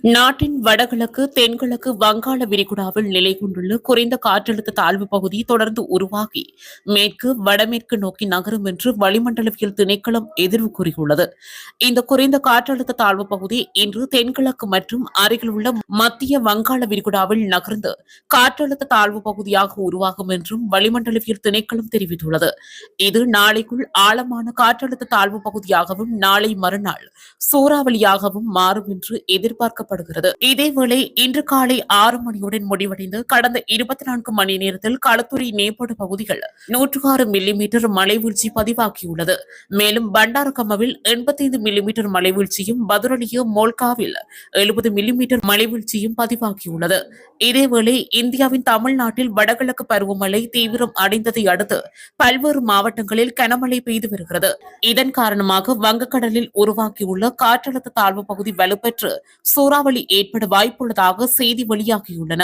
நாட்டின் வடகிழக்கு தென்கிழக்கு வங்காள விரிகுடாவில் நிலை கொண்டுள்ள குறைந்த காற்றழுத்த தாழ்வு பகுதி தொடர்ந்து உருவாகி மேற்கு வடமேற்கு நோக்கி நகரும் என்று வளிமண்டலவியல் திணைக்களம் எதிர்வு கூறியுள்ளது. இந்த குறைந்த காற்றழுத்த தாழ்வு பகுதி இன்று தென்கிழக்கு மற்றும் அருகில் உள்ள மத்திய வங்காள விரிகுடாவில் நகர்ந்து காற்றழுத்த தாழ்வு பகுதியாக உருவாகும் என்றும் வளிமண்டலவியல் திணைக்களம் தெரிவித்துள்ளது. இது நாளைக்குள் ஆழமான காற்றழுத்த தாழ்வு பகுதியாகவும் நாளை மறுநாள் சூறாவளியாகவும் மாறும் என்று எதிர்பார்க்கப்படுகிறது. இதேவேளை இன்று காலை 6 மணியுடன் முடிவடைந்து கடந்த 24 மணி நேரத்தில் களுத்துறை மேம்பாடு பகுதிகள் 106 மில்லிமீட்டர் மழைவீழ்ச்சி பதிவாகியுள்ளது. மேலும் பண்டாரகமவில் 85 மில்லிமீட்டர் மழைவீழ்ச்சியும் பதுரலிய மோல்காவில் 70 மில்லிமீட்டர் மழைவீழ்ச்சியும் பதிவாகியுள்ளது. இதேவேளை இந்தியாவின் தமிழ்நாட்டில் வடகிழக்கு பருவமழை தீவிரம் அடைந்ததை அடுத்து பல்வேறு மாவட்டங்களில் கனமழை பெய்து வருகிறது. இதன் காரணமாக வங்கக்கடலில் உருவாகியுள்ள காற்றழுத்த தாழ்வு பகுதி வலுப்பெற்று சூறாவளி ஏற்பட வாய்ப்புள்ளதாக செய்தி வெளியாகியுள்ளன.